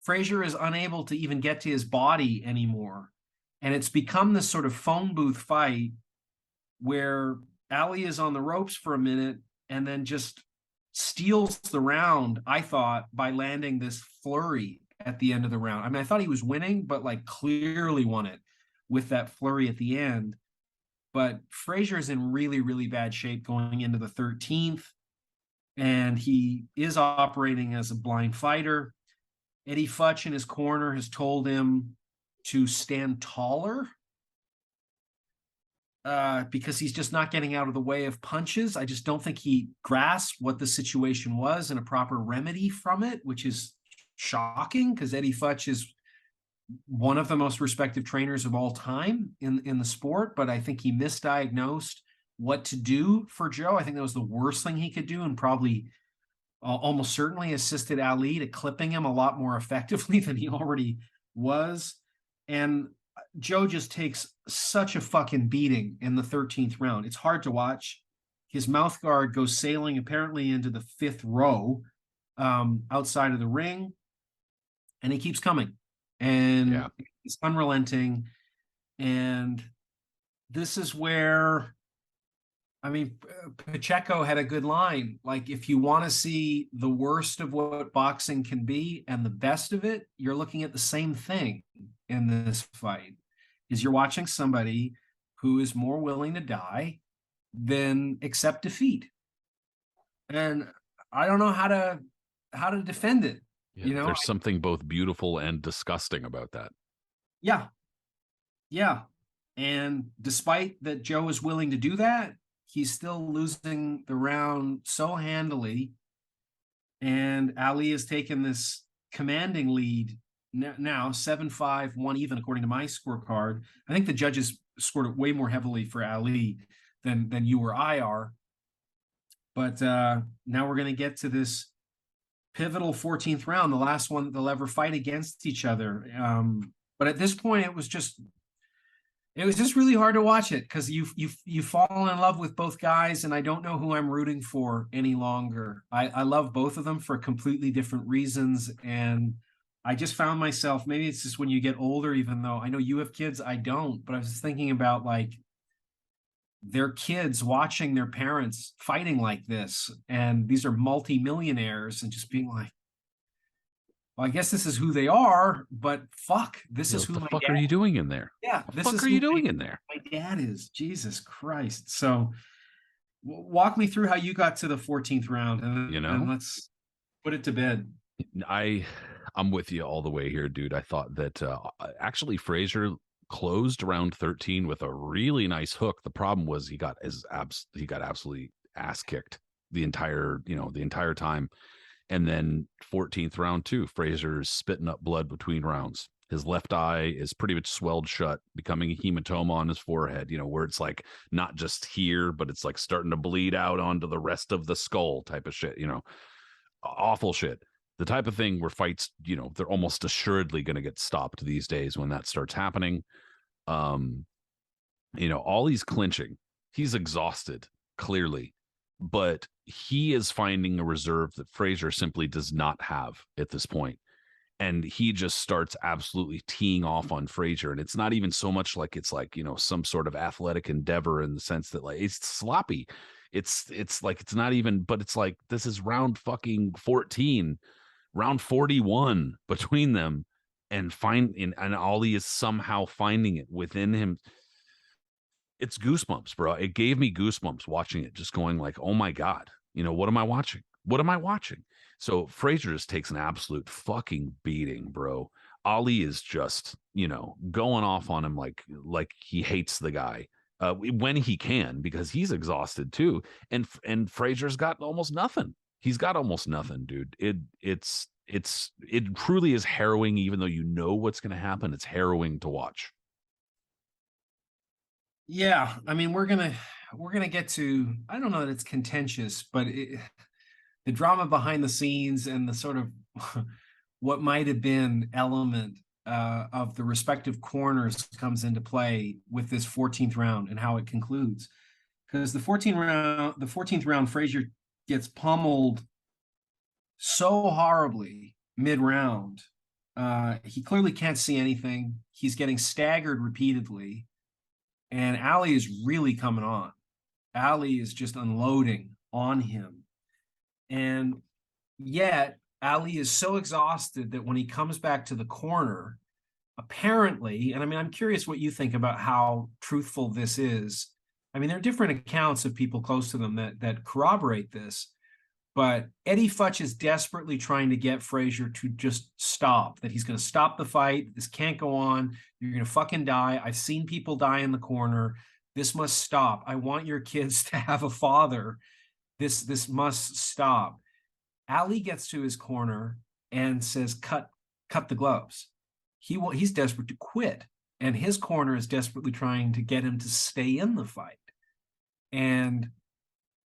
is unable to even get to his body anymore. And it's become this sort of phone booth fight where Ali is on the ropes for a minute and then just steals the round, I thought, by landing this flurry at the end of the round. I mean, I thought he was winning, but like clearly won it with that flurry at the end. But Frazier is in really, really bad shape going into the 13th, and he is operating as a blind fighter. Eddie Futch in his corner has told him to stand taller because he's just not getting out of the way of punches. I just don't think he grasped what the situation was and a proper remedy from it, which is shocking because Eddie Futch is one of the most respected trainers of all time in the sport, but I think he misdiagnosed what to do for Joe. I think that was the worst thing he could do, and probably almost certainly assisted Ali to clipping him a lot more effectively than he already was. And Joe just takes such a fucking beating in the 13th round. It's hard to watch. His mouth guard goes sailing apparently into the 5th row outside of the ring, and he keeps coming. And it's unrelenting. And this is where, I mean, Pacheco had a good line. Like, if you want to see the worst of what boxing can be and the best of it, you're looking at the same thing in this fight. Is you're watching somebody who is more willing to die than accept defeat. And I don't know how to defend it. Yeah, there's something both beautiful and disgusting about that. Yeah. Yeah. And despite that Joe is willing to do that, he's still losing the round so handily. And Ali has taken this commanding lead now 7-5, 1 even, according to my scorecard. I think the judges scored it way more heavily for Ali than you or I are. But now we're going to get to this pivotal 14th round, the last one that they'll ever fight against each other. But at this point, it was just really hard to watch it because you fall in love with both guys, and I don't know who I'm rooting for any longer. I love both of them for completely different reasons, and I just found myself, maybe it's just when you get older, even though I know you have kids, I don't, but I was thinking about like their kids watching their parents fighting like this, and these are multi-millionaires, and just being like, well, I guess this is who they are, but fuck, this is who the my fuck dad are you doing in there? Yeah, the fuck are you doing in there? My dad is. Jesus Christ. So walk me through how you got to the 14th round, and let's put it to bed. I'm with you all the way here, dude. I thought that actually Frazier closed round 13 with a really nice hook. The problem was he got absolutely ass kicked the entire time. And then 14th round too, Frazier's spitting up blood between rounds. His left eye is pretty much swelled shut, becoming a hematoma on his forehead, where it's like not just here, but it's like starting to bleed out onto the rest of the skull type of shit, awful shit. The type of thing where fights, they're almost assuredly going to get stopped these days when that starts happening. All he's clinching, he's exhausted, clearly, but he is finding a reserve that Frazier simply does not have at this point. And he just starts absolutely teeing off on Frazier. And it's not even so much like it's like, some sort of athletic endeavor in the sense that like it's sloppy. It's like it's not even, but it's like this is round fucking 14, round 41 between them, and Ollie is somehow finding it within him. It's goosebumps, bro. It gave me goosebumps watching it, just going like, oh my God, what am I watching? What am I watching? So Frazier just takes an absolute fucking beating, bro. Ali is just, going off on him like he hates the guy when he can, because he's exhausted too. And Frazier's got almost nothing. He's got almost nothing, dude. It truly is harrowing, even though you know what's going to happen. It's harrowing to watch. Yeah, I mean, we're gonna get to, I don't know that it's contentious, but the drama behind the scenes and the sort of what might have been element of the respective corners comes into play with this 14th round and how it concludes. Because the 14th round, Frazier gets pummeled so horribly mid-round. He clearly can't see anything. He's getting staggered repeatedly. And Ali is really coming on. Ali is just unloading on him. And yet, Ali is so exhausted that when he comes back to the corner, apparently, and I mean, I'm curious what you think about how truthful this is. I mean, there are different accounts of people close to them that corroborate this. But Eddie Futch is desperately trying to get Frazier to just stop, that he's going to stop the fight. This can't go on. You're going to fucking die. I've seen people die in the corner. This must stop. I want your kids to have a father. This must stop. Ali gets to his corner and says, cut the gloves. He's desperate to quit. And his corner is desperately trying to get him to stay in the fight. And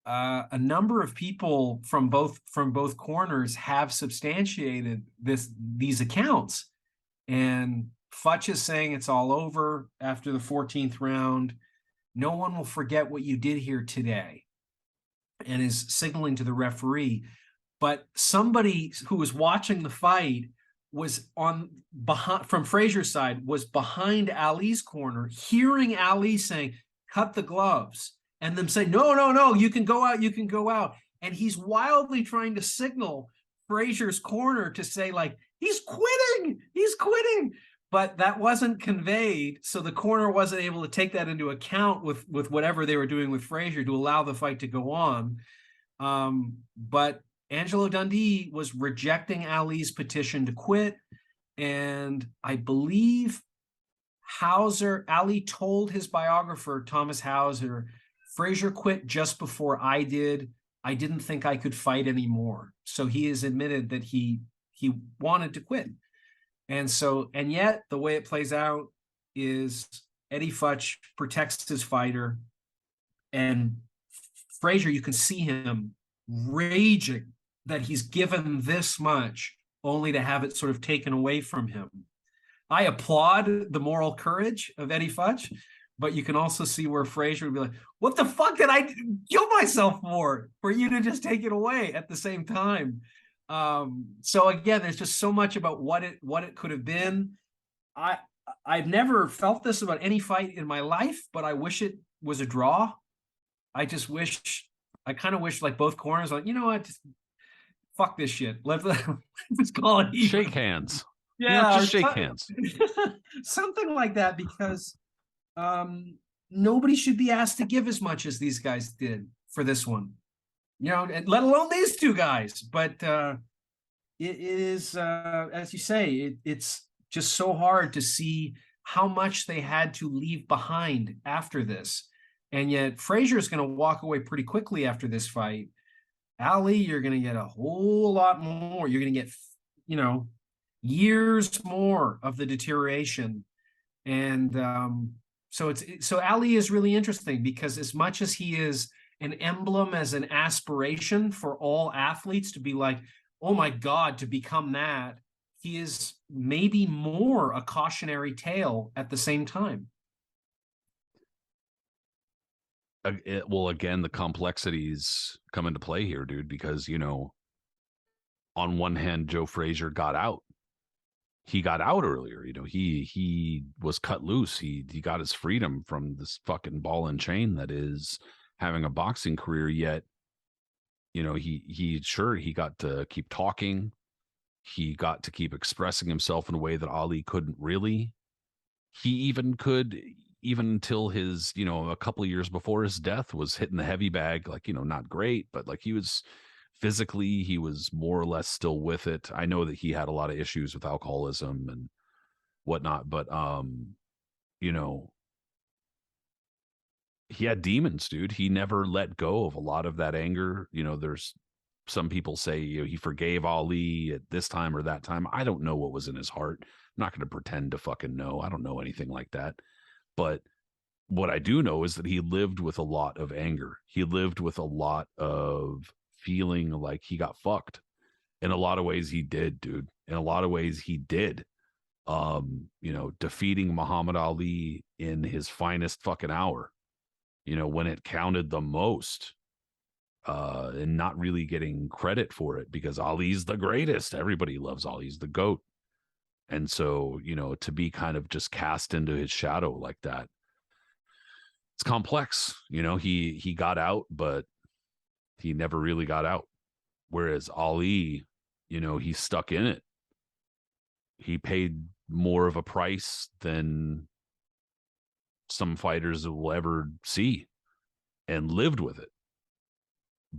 a number of people from both corners have substantiated these accounts. And Futch is saying it's all over after the 14th round. No one will forget what you did here today, and is signaling to the referee. But somebody who was watching the fight was from Frazier's side, was behind Ali's corner, hearing Ali saying, cut the gloves. And them say, no, you can go out, you can go out. And he's wildly trying to signal Frazier's corner to say, like, he's quitting. But that wasn't conveyed. So the corner wasn't able to take that into account with whatever they were doing with Frazier to allow the fight to go on. But Angelo Dundee was rejecting Ali's petition to quit. And I believe Ali told his biographer, Thomas Hauser, Frazier quit just before I did. I didn't think I could fight anymore. So he has admitted that he wanted to quit. And yet the way it plays out is Eddie Futch protects his fighter, and Frazier, you can see him raging that he's given this much only to have it sort of taken away from him. I applaud the moral courage of Eddie Futch, but you can also see where Frazier would be like, what the fuck did I kill myself for you to just take it away at the same time? So again, there's just so much about what it could have been. I've never felt this about any fight in my life, but I wish it was a draw. I kind of wish like both corners, like, you know what, just fuck this shit. Let's call it even. Shake hands. Yeah, just shake hands. Something like that, because nobody should be asked to give as much as these guys did for this one, and let alone these two guys. But it is, as you say, it's just so hard to see how much they had to leave behind after this. And yet Frazier's going to walk away pretty quickly after this fight. Ali, you're going to get a whole lot more. You're going to get, years more of the deterioration. And so Ali is really interesting, because as much as he is an emblem, as an aspiration for all athletes to be like, oh my God, to become that, he is maybe more a cautionary tale at the same time. Well, again, the complexities come into play here, dude, because, on one hand, Joe Frazier got out. He got out earlier. He was cut loose. He got his freedom from this fucking ball and chain that is having a boxing career. Yet, he got to keep talking. He got to keep expressing himself in a way that Ali couldn't really. He even could, even until his, a couple of years before his death, was hitting the heavy bag, like, not great, but like he was physically, he was more or less still with it. I know that he had a lot of issues with alcoholism and whatnot, but he had demons, dude. He never let go of a lot of that anger. There's some people say, he forgave Ali at this time or that time. I don't know what was in his heart. I'm not going to pretend to fucking know. I don't know anything like that. But what I do know is that he lived with a lot of anger. He lived with a lot of feeling like he got fucked. In a lot of ways he did, dude. In a lot of ways he did. Defeating Muhammad Ali in his finest fucking hour, when it counted the most, and not really getting credit for it, because Ali's the greatest. Everybody loves Ali. He's the GOAT. And so, to be kind of just cast into his shadow like that, it's complex. He got out, but he never really got out. Whereas Ali, he's stuck in it. He paid more of a price than some fighters will ever see, and lived with it.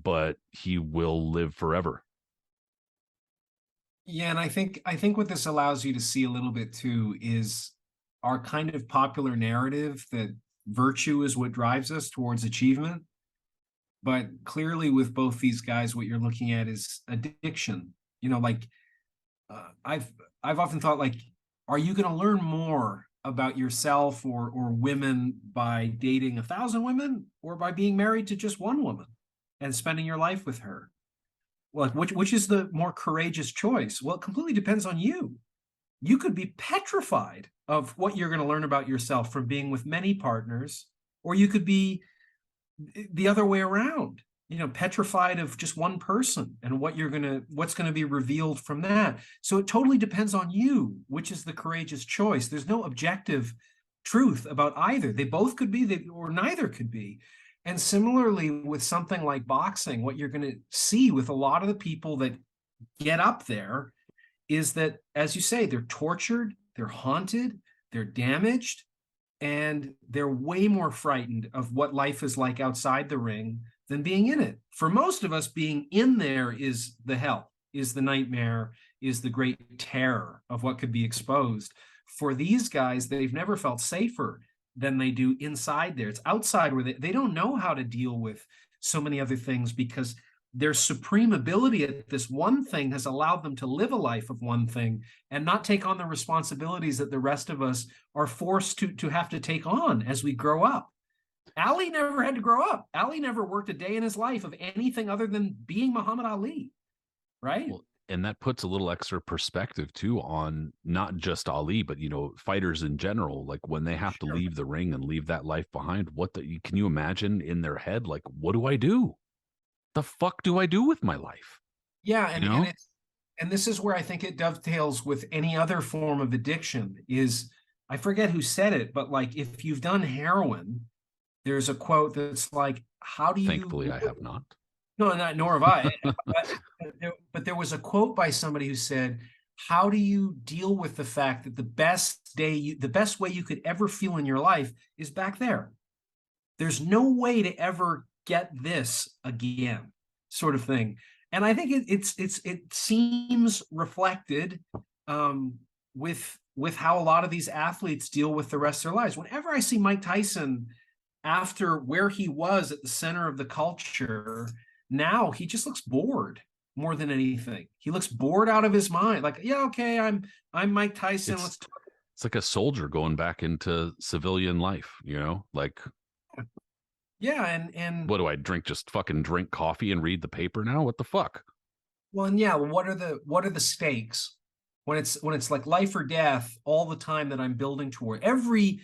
but he will live forever. Yeah, and I think what this allows you to see a little bit too is our kind of popular narrative that virtue is what drives us towards achievement. But clearly, with both these guys, what you're looking at is addiction. You know, like I've often thought, like, are you going to learn more about yourself or women by dating 1,000 women, or by being married to just one woman and spending your life with her? Well, which is the more courageous choice? Well, it completely depends on you. You could be petrified of what you're going to learn about yourself from being with many partners, or you could be the other way around, petrified of just one person and what's going to be revealed from that. So it totally depends on you, which is the courageous choice. There's no objective truth about either. They both could be, or neither could be. And similarly, with something like boxing, what you're going to see with a lot of the people that get up there is that, as you say, they're tortured, they're haunted, they're damaged, and they're way more frightened of what life is like outside the ring than being in it. For most of us, being in there is the hell, is the nightmare, is the great terror of what could be exposed. For these guys, they've never felt safer than they do inside there. It's outside where they don't know how to deal with so many other things, because their supreme ability at this one thing has allowed them to live a life of one thing and not take on the responsibilities that the rest of us are forced to have to take on as we grow up. Ali never had to grow up. Ali never worked a day in his life of anything other than being Muhammad Ali, right? Well, and that puts a little extra perspective too on not just Ali, but fighters in general. Like when they have to Sure. leave the ring and leave that life behind, can you imagine in their head? Like, what do I do? The fuck do I do with my life? Yeah, You and know? it's and this is where I think it dovetails with any other form of addiction. Is, I forget who said it, but like, if you've done heroin, there's a quote that's like, how do Thankfully, you, I have not. no, not nor have I. But there was a quote by somebody who said, how do you deal with the fact that the best way you could ever feel in your life is back there? There's no way to ever get this again, sort of thing. And I think it seems reflected with how a lot of these athletes deal with the rest of their lives. Whenever I see Mike Tyson after where he was at the center of the culture, now he just looks bored more than anything. He looks bored out of his mind. Like, yeah, okay, I'm Mike Tyson. It's Let's talk. it's like a soldier going back into civilian life, like Yeah, and what do I drink? Just fucking drink coffee and read the paper now? What the fuck? well, and yeah, what are the stakes when it's like life or death all the time that I'm building toward? Every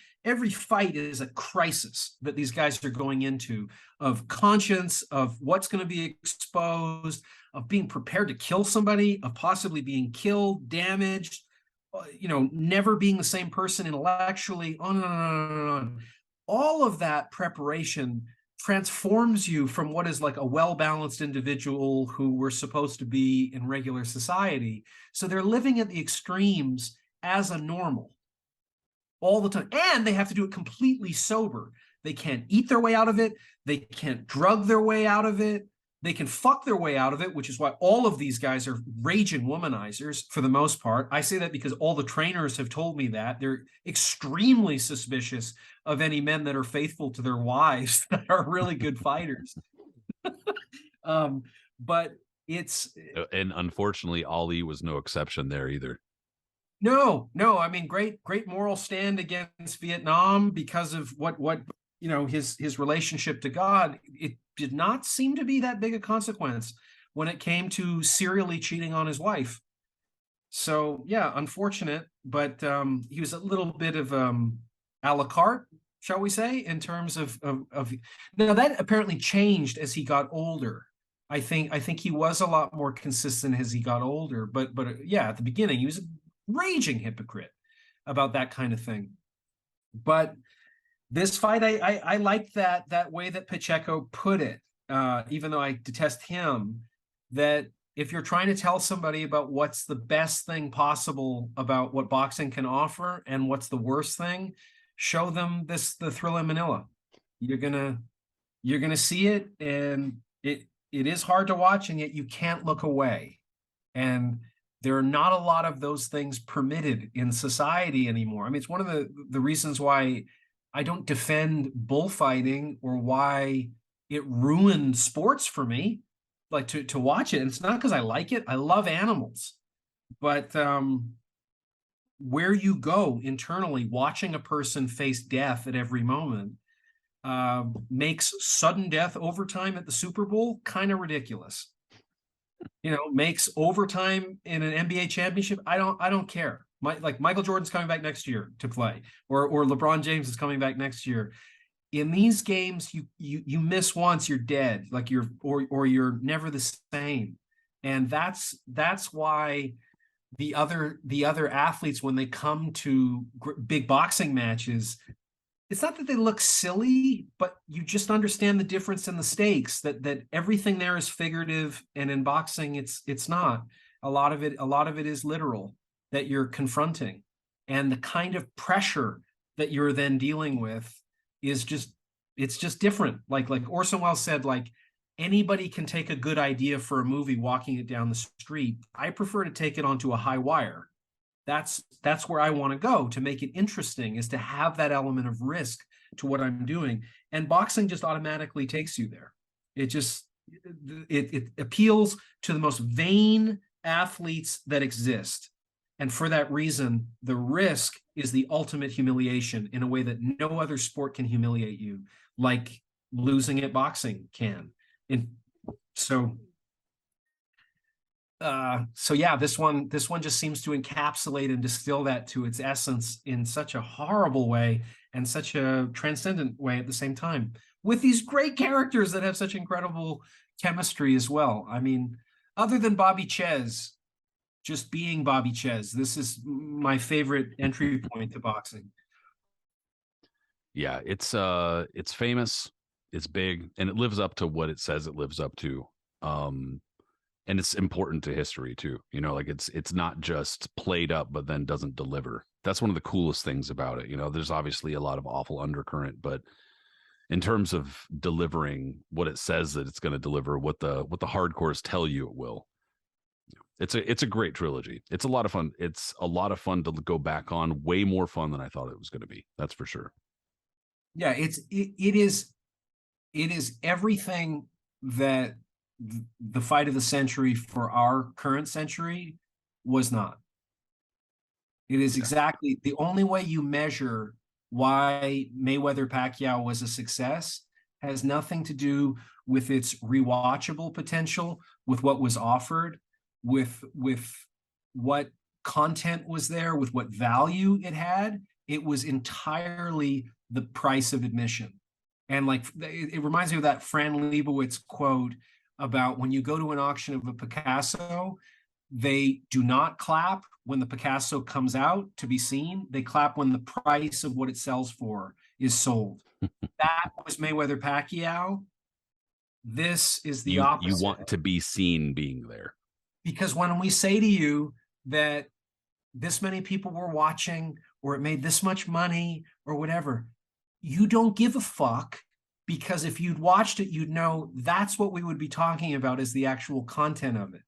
fight is a crisis that these guys are going into, of conscience, of what's going to be exposed, of being prepared to kill somebody, of possibly being killed, damaged, never being the same person intellectually, on and on and on. All of that preparation transforms you from what is like a well-balanced individual who we're supposed to be in regular society. So they're living at the extremes as a normal all the time. And they have to do it completely sober. They can't eat their way out of it. They can't drug their way out of it. They can fuck their way out of it, which is why all of these guys are raging womanizers for the most part. I say that because all the trainers have told me that. They're extremely suspicious of any men that are faithful to their wives that are really good fighters. But it's And unfortunately, Ali was no exception there either. no. I mean, great moral stand against Vietnam because of what his relationship to God. It did not seem to be that big a consequence when it came to serially cheating on his wife. So yeah, unfortunate, but he was a little bit of a la carte, shall we say, in terms of now that apparently changed as he got older. I think he was a lot more consistent as he got older, but yeah, at the beginning he was a raging hypocrite about that kind of thing. But this fight, I like that way that Pacheco put it, even though I detest him, that if you're trying to tell somebody about what's the best thing possible about what boxing can offer and what's the worst thing, show them the Thrilla in Manila. You're gonna see it, and it is hard to watch, and yet you can't look away. And there are not a lot of those things permitted in society anymore. I mean, it's one of the reasons why I don't defend bullfighting, or why it ruined sports for me, like to watch it. And it's not because I like it. I love animals. But where you go internally, watching a person face death at every moment, makes sudden death overtime at the Super Bowl kind of ridiculous. Makes overtime in an NBA championship. I don't care. Like Michael Jordan's coming back next year to play, or LeBron James is coming back next year. In these games, you miss once, you're dead. Like you're never the same. And that's why the other athletes, when they come to big boxing matches, it's not that they look silly, but you just understand the difference in the stakes, that everything there is figurative, and in boxing it's not. A lot of it is literal, that you're confronting, and the kind of pressure that you're then dealing with is it's just different. Like Orson Welles said, like, anybody can take a good idea for a movie walking it down the street. I prefer to take it onto a high wire. That's where I want to go to make it interesting, is to have that element of risk to what I'm doing. And boxing just automatically takes you there. It appeals to the most vain athletes that exist. And for that reason, the risk is the ultimate humiliation, in a way that no other sport can humiliate you, like losing at boxing can. And so yeah, this one just seems to encapsulate and distill that to its essence in such a horrible way, and such a transcendent way at the same time, with these great characters that have such incredible chemistry as well. I mean, other than Bobby Ches just being Bobby Ches, this is my favorite entry point to boxing. Yeah, it's famous, it's big, and it lives up to what it says it lives up to. And it's important to history too. Like it's not just played up but then doesn't deliver. That's one of the coolest things about it. There's obviously a lot of awful undercurrent, but in terms of delivering what it says that it's going to deliver, what the hardcores tell you it will, it's a great trilogy. It's a lot of fun. It's a lot of fun to go back on. Way more fun than I thought it was going to be. That's for sure. Yeah, it is everything that the fight of the century for our current century was not. It is exactly the only way you measure why Mayweather Pacquiao was a success. Has nothing to do with its rewatchable potential, with what was offered, with what content was there, with what value it had. It was entirely the price of admission. And like it reminds me of that Fran Lebowitz quote about, when you go to an auction of a Picasso, they do not clap when the Picasso comes out to be seen. They clap when the price of what it sells for is sold. That was Mayweather Pacquiao. This is the opposite. You want to be seen being there. Because when we say to you that this many people were watching, or it made this much money, or whatever, you don't give a fuck. Because if you'd watched it, you'd know that's what we would be talking about, is the actual content of it.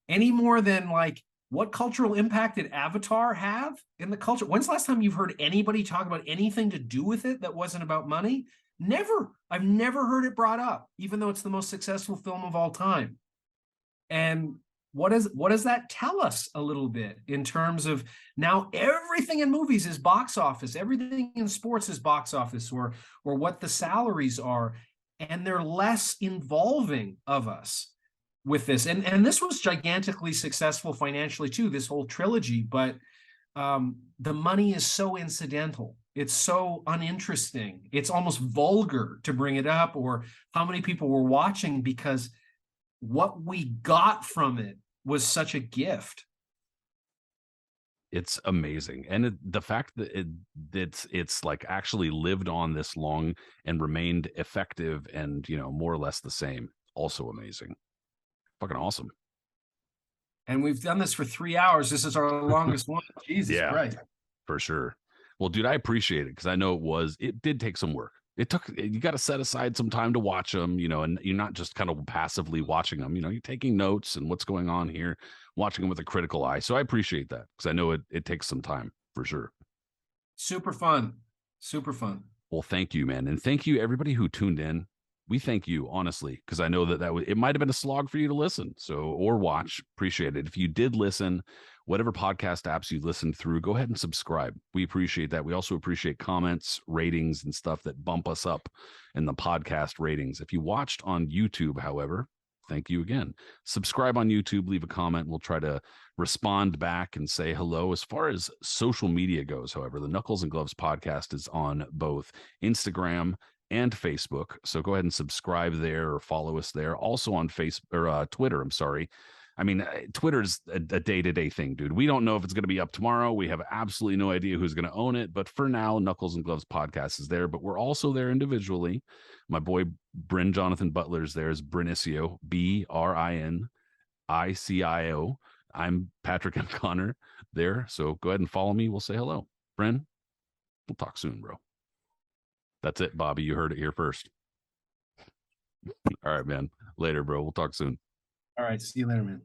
Any more than like, what cultural impact did Avatar have in the culture? When's the last time you've heard anybody talk about anything to do with it that wasn't about money? Never. I've never heard it brought up, even though it's the most successful film of all time. And what does that tell us a little bit in terms of, now everything in movies is box office, everything in sports is box office, or what the salaries are, and they're less involving of us with this. And this was gigantically successful financially too, this whole trilogy, but the money is so incidental. It's so uninteresting. It's almost vulgar to bring it up, or how many people were watching, because what we got from it was such a gift. It's amazing. And the fact that it's like actually lived on this long and remained effective and, more or less the same, also amazing. Fucking awesome. And we've done this for 3 hours. This is our longest one. Jesus Christ. For sure. Well, dude, I appreciate it, because I know it did take some work. You got to set aside some time to watch them, and you're not just kind of passively watching them. You're taking notes and what's going on here, watching them with a critical eye. So I appreciate that because I know it takes some time for sure. Super fun. Super fun. Well, thank you, man. And thank you, everybody who tuned in. We thank you, honestly, because I know it might have been a slog for you to listen. So, or watch. Appreciate it. If you did listen, whatever podcast apps you listened through, go ahead and subscribe. We appreciate that. We also appreciate comments, ratings, and stuff that bump us up in the podcast ratings. If you watched on YouTube, however, thank you again. Subscribe on YouTube, leave a comment. We'll try to respond back and say hello. As far as social media goes, however, the Knuckles and Gloves podcast is on both Instagram and Facebook. So go ahead and subscribe there or follow us there. Also on Facebook or Twitter. I'm sorry. I mean, Twitter's a day-to-day thing, dude. We don't know if it's going to be up tomorrow. We have absolutely no idea who's going to own it. But for now, Knuckles and Gloves podcast is there. But we're also there individually. My boy Brin-Jonathan Butler is there as Brinicio, Brinicio. I'm Patrick M. Connor there. So go ahead and follow me. We'll say hello. Bren, we'll talk soon, bro. That's it, Bobby. You heard it here first. All right, man. Later, bro. We'll talk soon. All right. See you later, man.